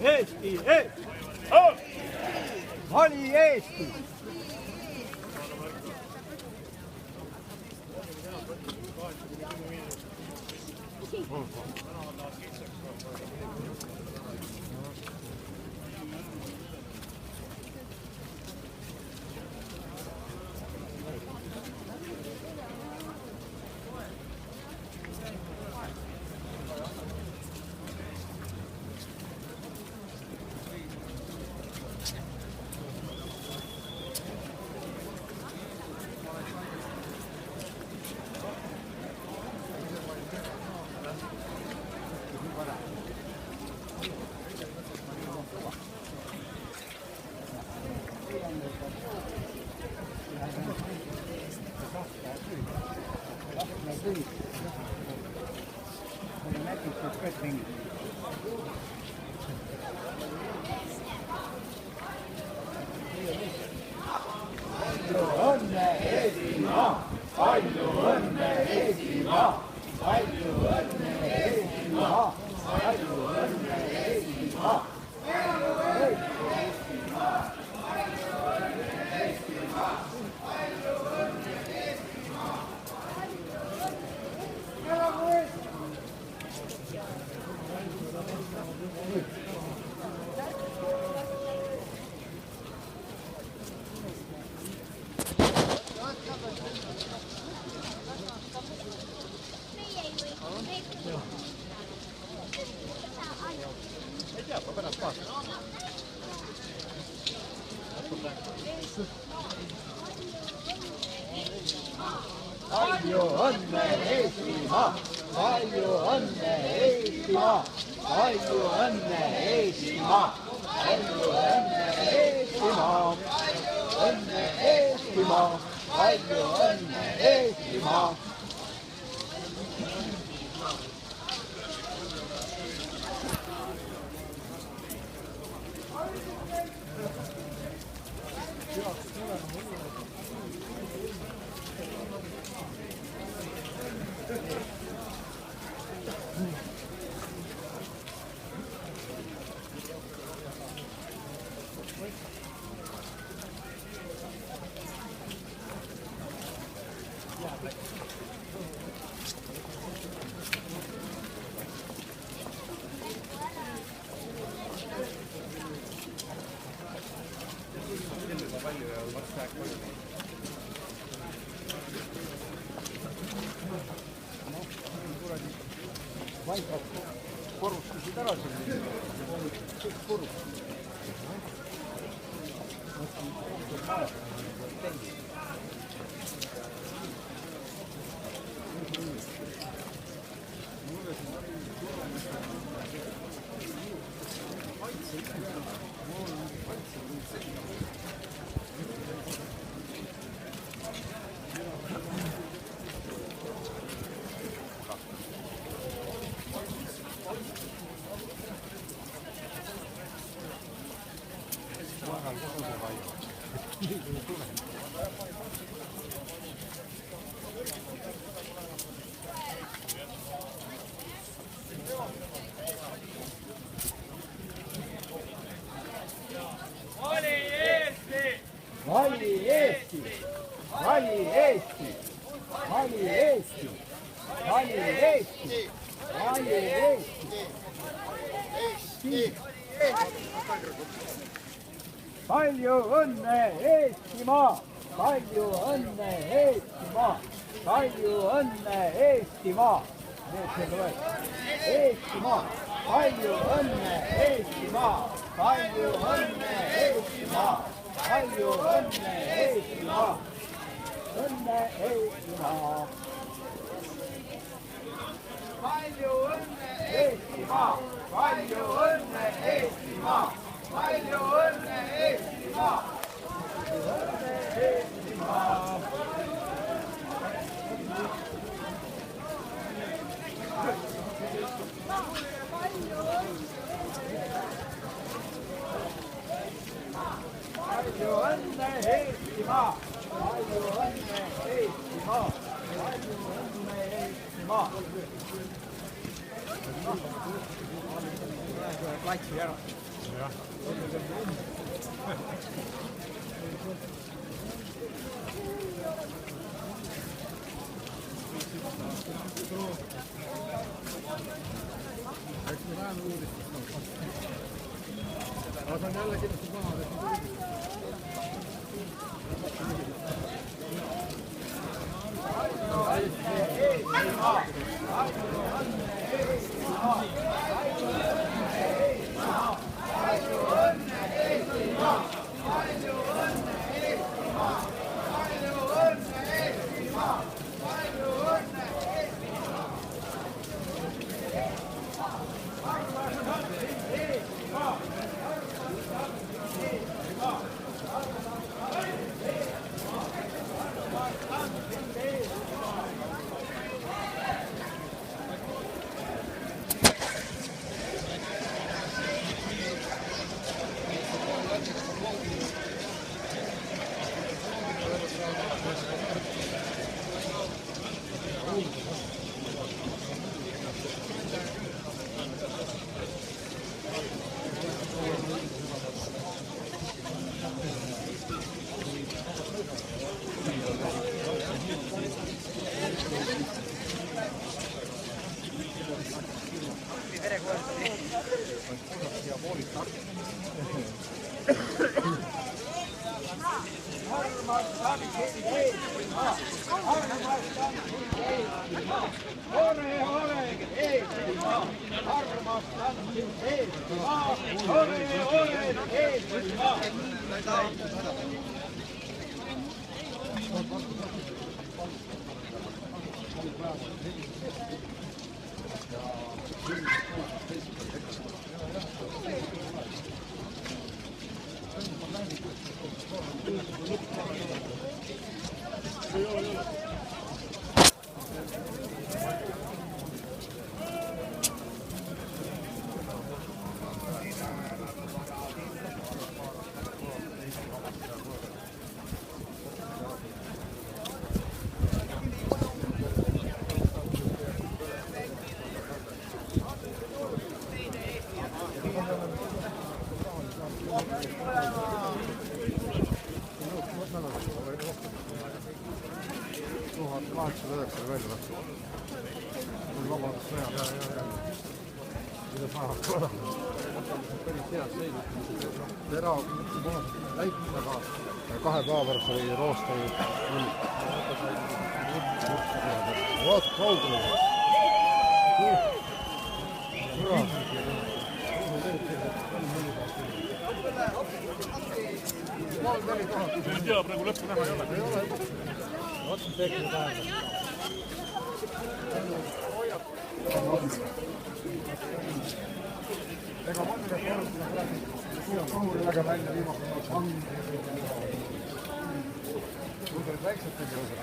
Eesti, Eesti! Vali Eesti! Palju õnne Eestimaa, palju õnne Eestimaa, palju õnne Eestimaa, palju õnne Eestimaa, õnne Eestimaa, palju õnne Eestimaa. Korustasid ära siin. Kõik korustasid. Vali Eesti! Vali Eesti! Vali Eesti! Vali Eesti! Vali Eesti! Palju õnne Eestimaa! Palju õnne Eestimaa! Palju õnne Eestimaa! Eestimaa! Palju õnne Eestimaa! Palju õnne Eestimaa! Palju õnne Eestimaa! Õnne Eestimaa! Palju õnne Eestimaa! Palju õnne Eestimaa! Palju õnne Eestimaa! Õnne Eestimaa! Palju õnne Eestimaa! Palju Eestimaa. Platsi ära. Jah. Eks me läheme uudistest. Aga see on jälle kindlasti maha. Kahe päeva pärast oli roosta vaat kaugele. Ma ei tea, praegu lõppu näha ei ole. Ei ole. Otsus tekkinud aega. Ega mõnda kahuri väga välja viimaks. Kuidas väiksed tegevused?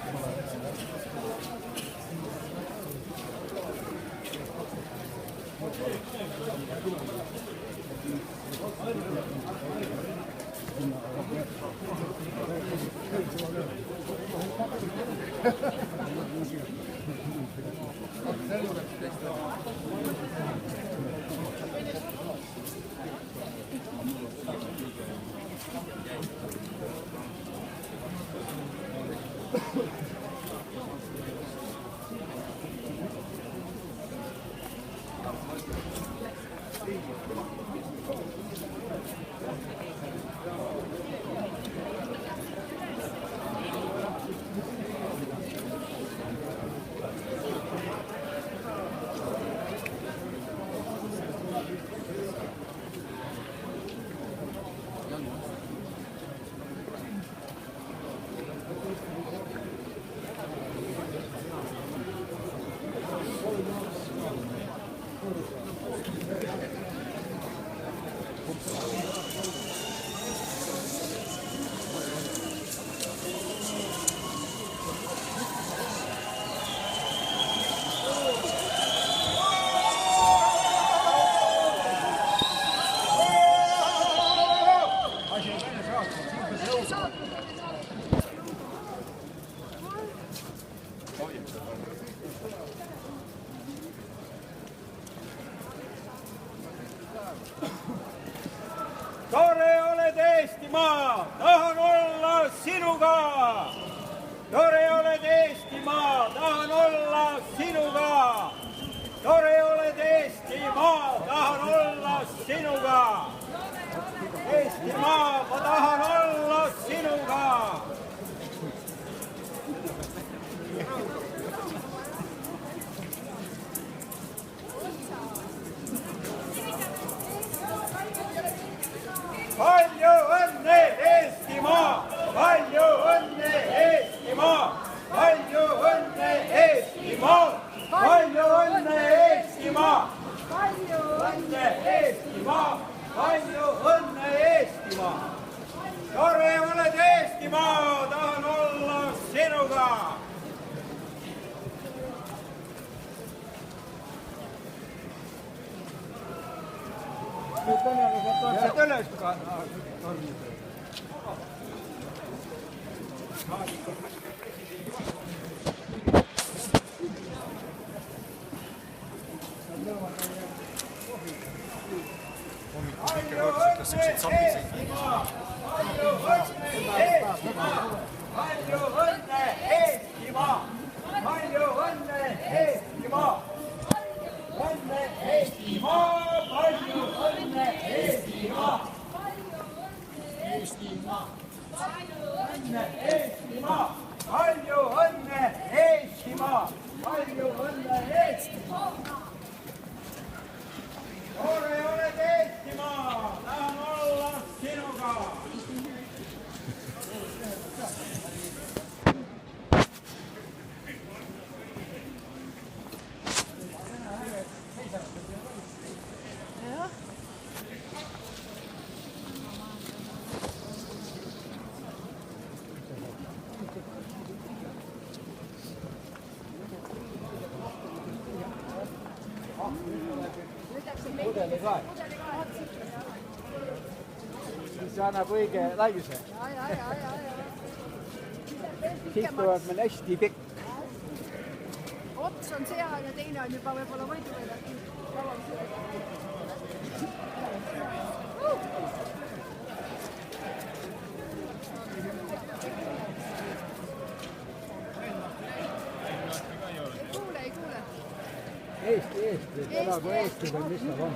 Eestimaa, tahan olla sinuga. Tore oled Eestimaa, tahan olla sinuga. Tore oled Eestimaa, tahan olla sinuga. Eestimaa, ma tahan olla sinuga. Palju õnne Eestimaa, palju õnne Eestimaa, palju õnne Eestimaa, palju õnne Eestimaa, palju õnne Eestimaa, palju õnne Eestimaa. Tore oled Eestimaa, tahan olla sinuga. Sealt üles ka tormida. Palju õnne Eestimaa, palju õnne Eestimaa, õnne Eestimaa, palju õnne Eestimaa, Eestimaa, õnne Eestimaa, palju õnne Eestimaa, palju õnne Eestimaa. Tore oled Eestimaa, tahan olla sinuga. Pudeli ka. Siis annab õige laiuse. Siis tuleb meil hästi pikk. Ots on seal ja teine on juba võib-olla võidu veel. Ei kuule. Eesti, elagu Eesti või mis nad on?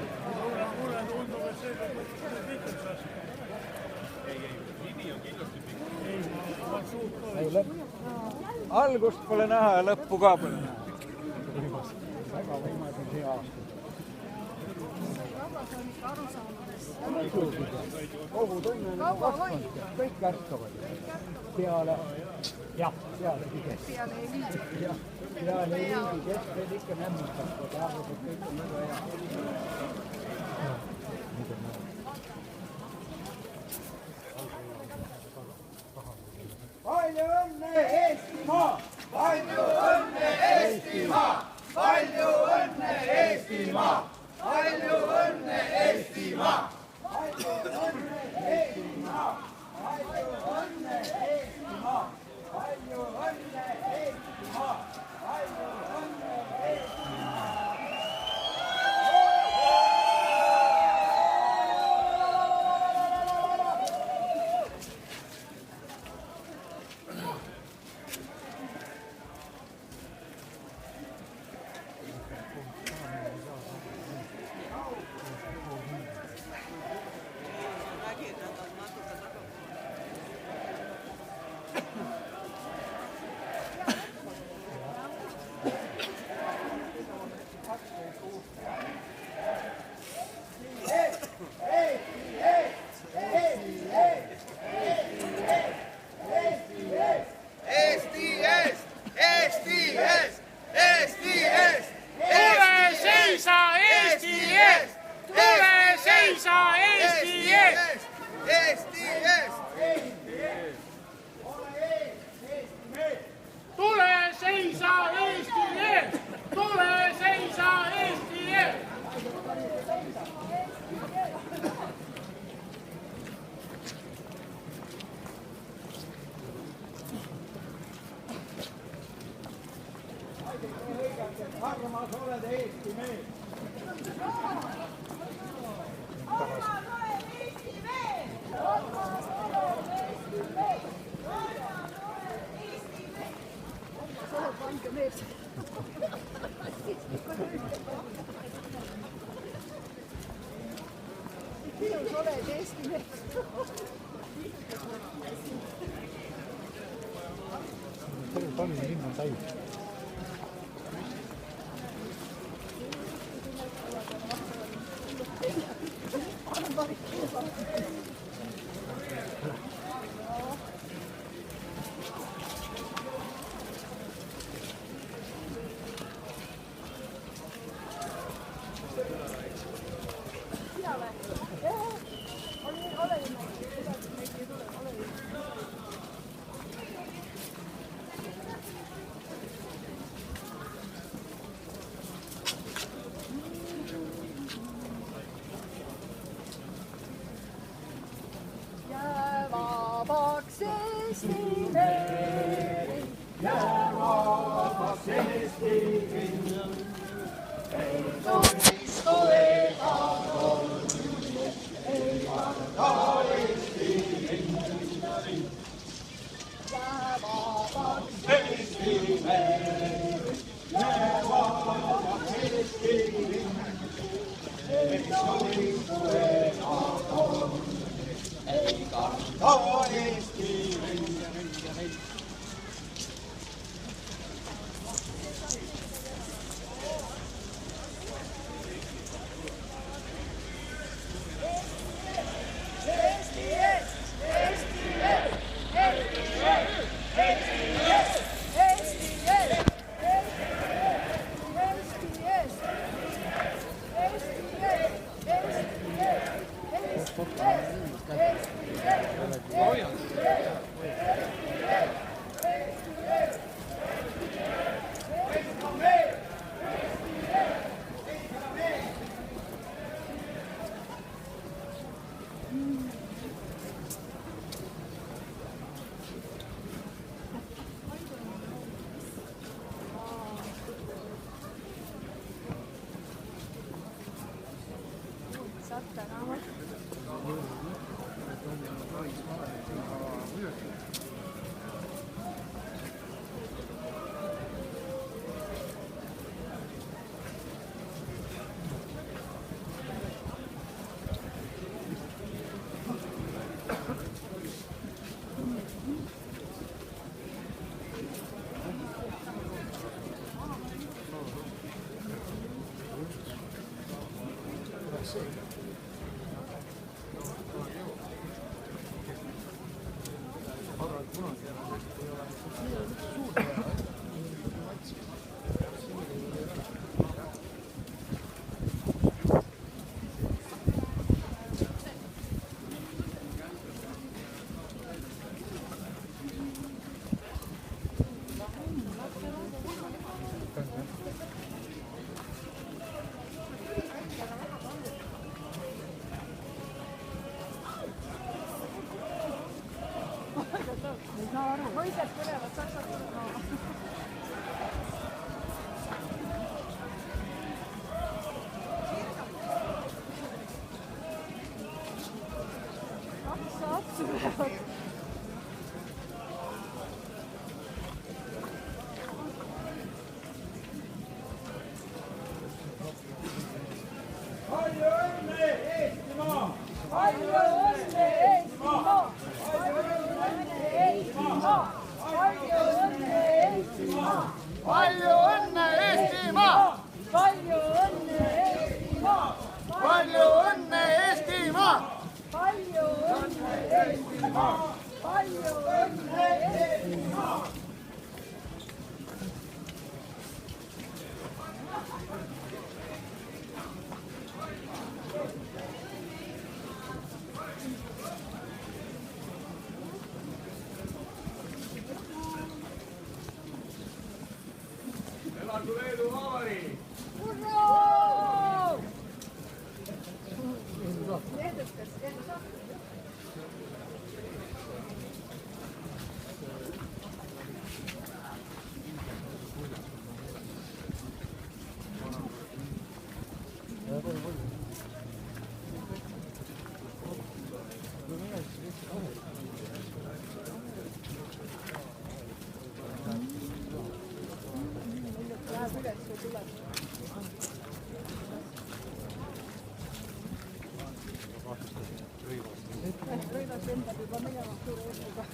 Algust pole näha ja lõppu ka pole näha. Väga võimas on see aasta. Rahvas on ikka aru saamades. Kogu tunne on kasvanud, kõik ärkavad. Peale pigem. Peale ei liigi. Peale ei liigi, kes veel ikka nämmutab. Arvab, et kõik on väga hea. Palju õnne Eestimaa! Palju õnne Eestimaa! Palju õnne Eestimaa! Palju õnne Eestimaa! Palju õnne Eestimaa! Palju õnne Eestimaa! Palju õnne Eestimaa! Palju õnne Eestimaa! Armas oled Eesti mees. Armas olen Eesti mees. ilus oled Eesti mees. terve Tallinna linn on täis. Vabaks Eesti meri, jää vabaks Eesti rind. Ei tohistu ega tolli, ei karda Eesti rind. Jää vabaks Eesti meri, jää vabaks Eesti rind. Ei tohistu ega tolli. Ei karda Eesti rind. Mõised põlevad saksatult. Apsu lähevad. Palju õnne Eestimaa! Palju õnne Eestimaa! Palju õnne Eestimaa! Palju õnne Eestimaa! Palju õnne Eestimaa! Palju õnne Eestimaa! Palju õnne Eestimaa! Palju õnne Eestimaa! Palju õnne Eestimaa! Elagu Leedu Vabariik! Hurraa! Leedukas, Leedu saab. Läheb üles või tuleb? endal juba minema suure õnniga.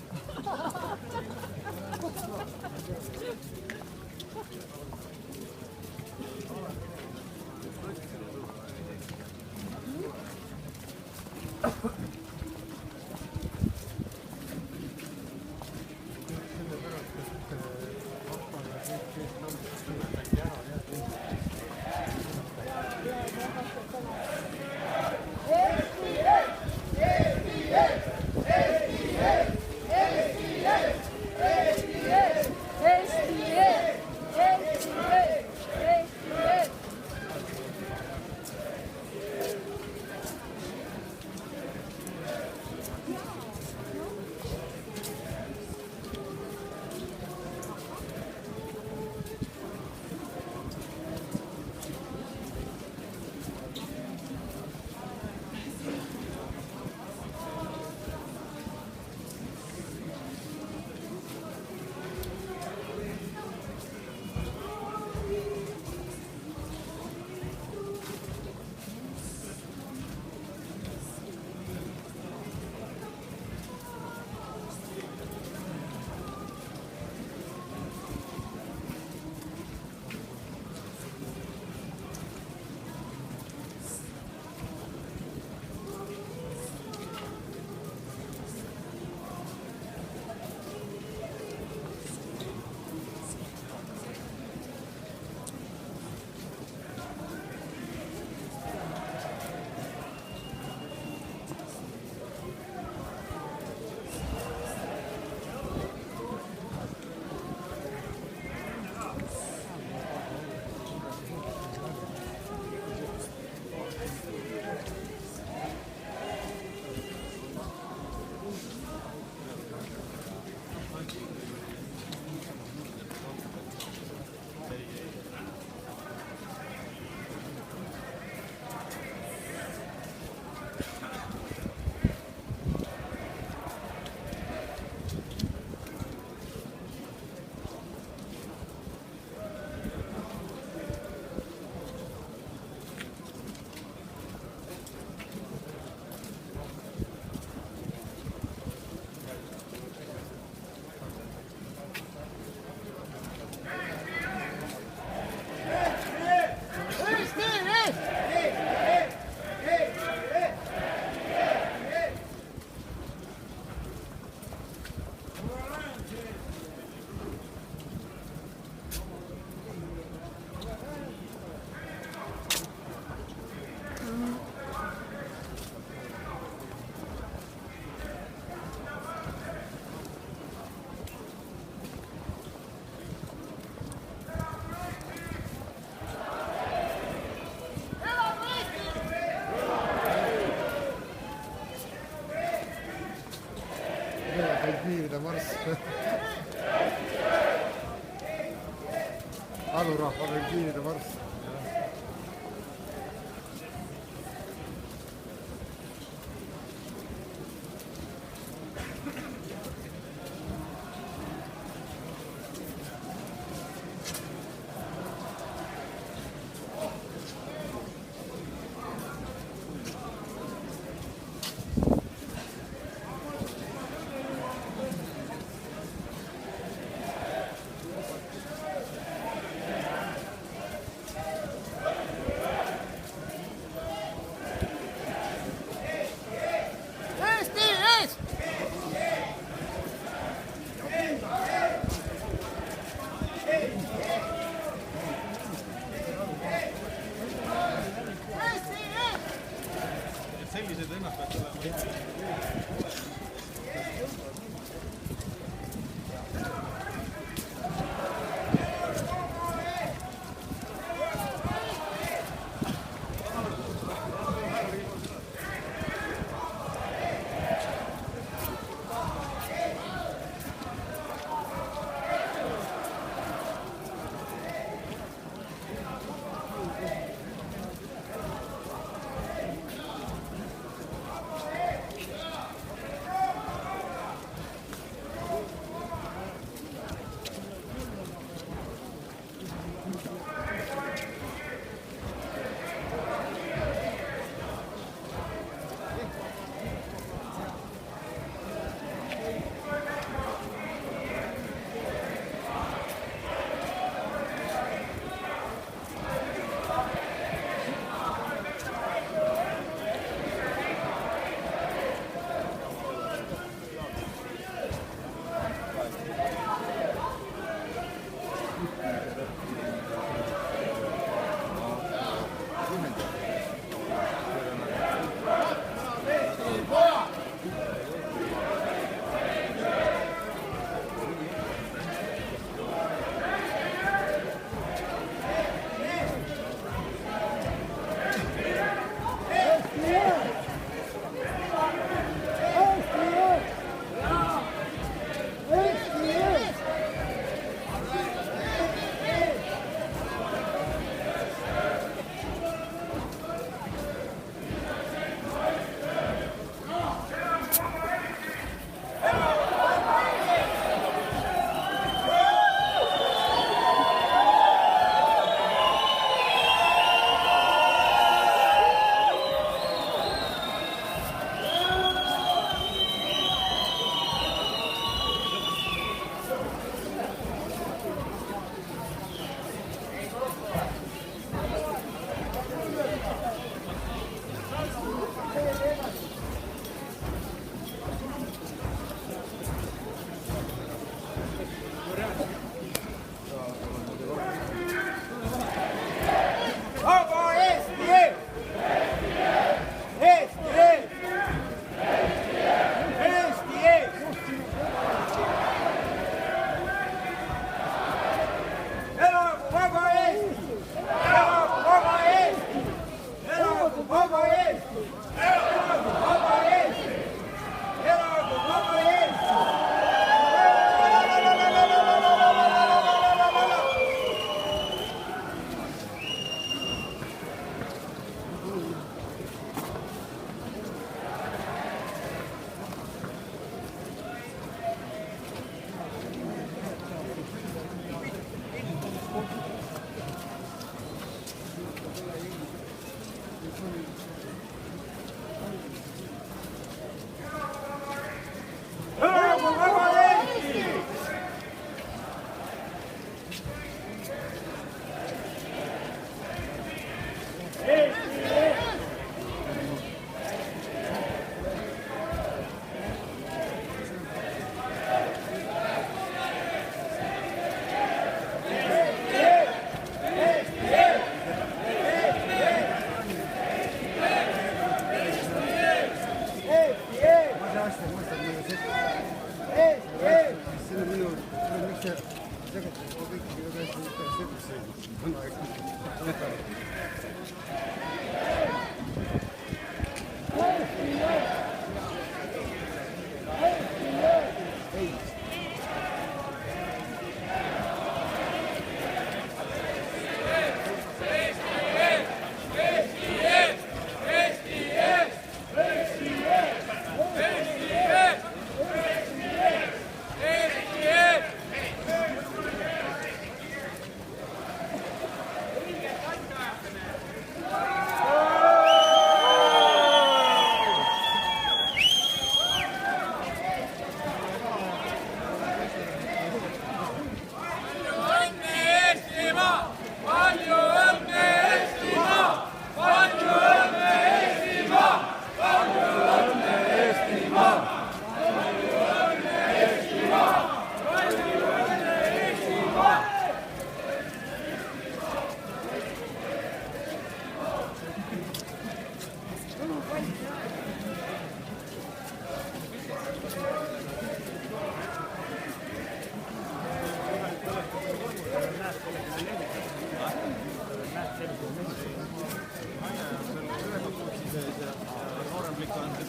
Viivide marss. Alurahval veel viivide marss. Sellised ennast peaks olema.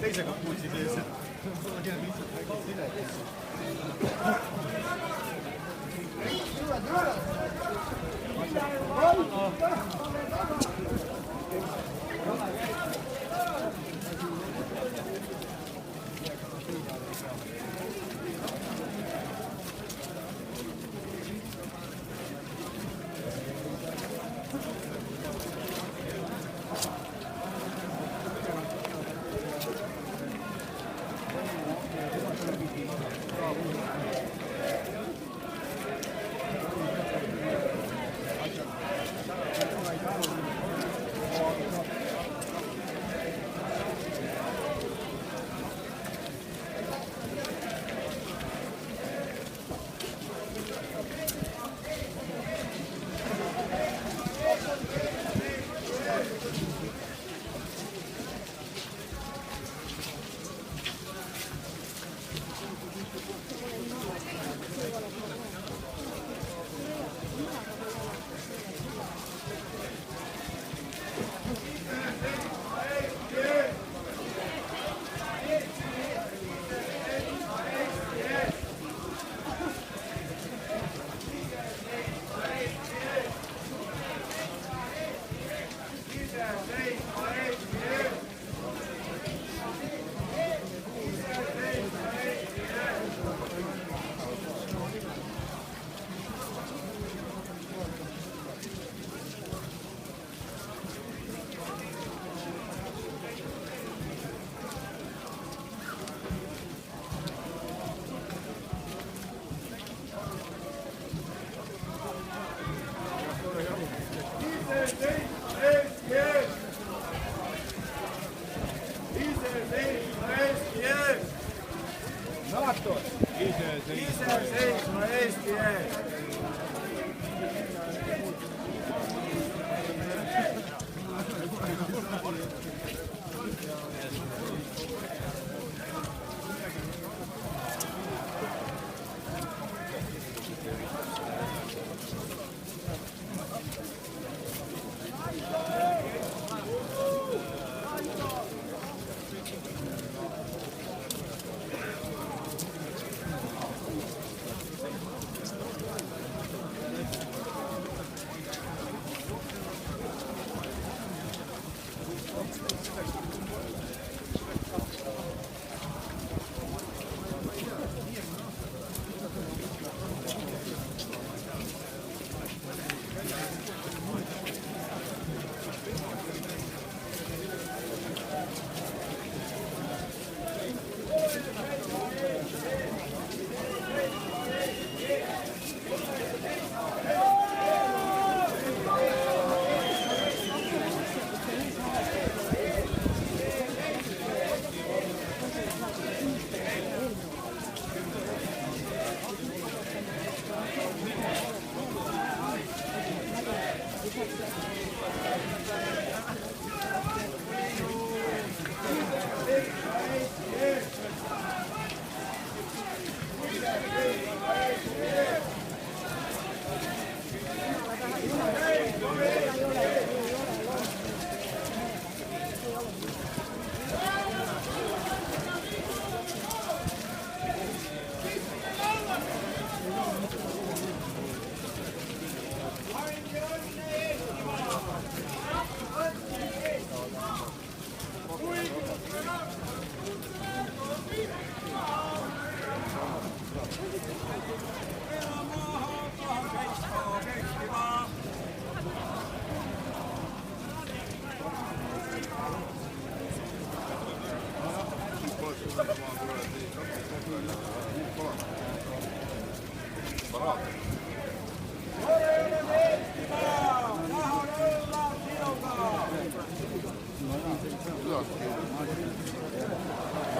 teise kapuutsi sees.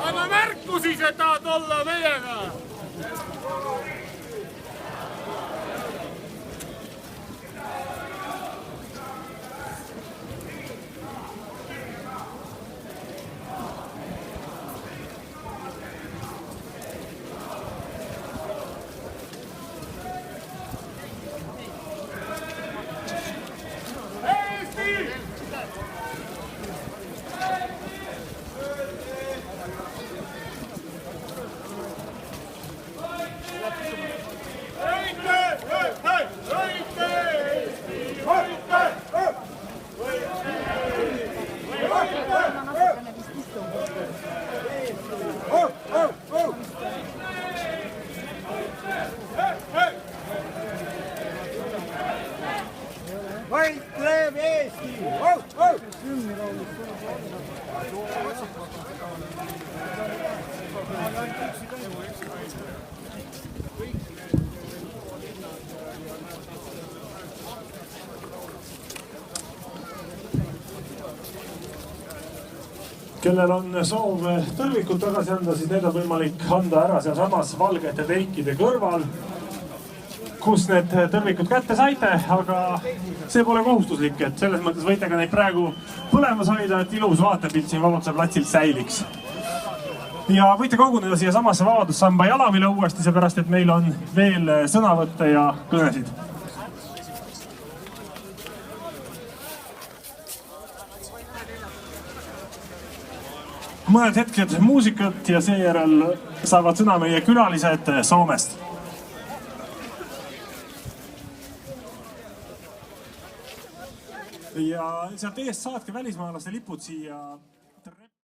Anna märku siis, et tahad olla meiega! Võitlev Eesti! Kellel on soov tõrvikud tagasi anda, siis need on võimalik anda ära sealsamas valgete teikide kõrval, kus need tõrvikud kätte saite, aga see pole kohustuslik, et selles mõttes võite ka neid praegu põlemas hoida, et ilus vaatepilt siin Vabaduse platsil säiliks. Ja võite koguneda siia samasse Vabadussamba jalamile uuesti, seepärast et meil on veel sõnavõtte ja kõnesid. Mõned hetked muusikat ja seejärel saavad sõna meie külalised Soomest. Ja sealt eest saatke välismaalaste lipud siia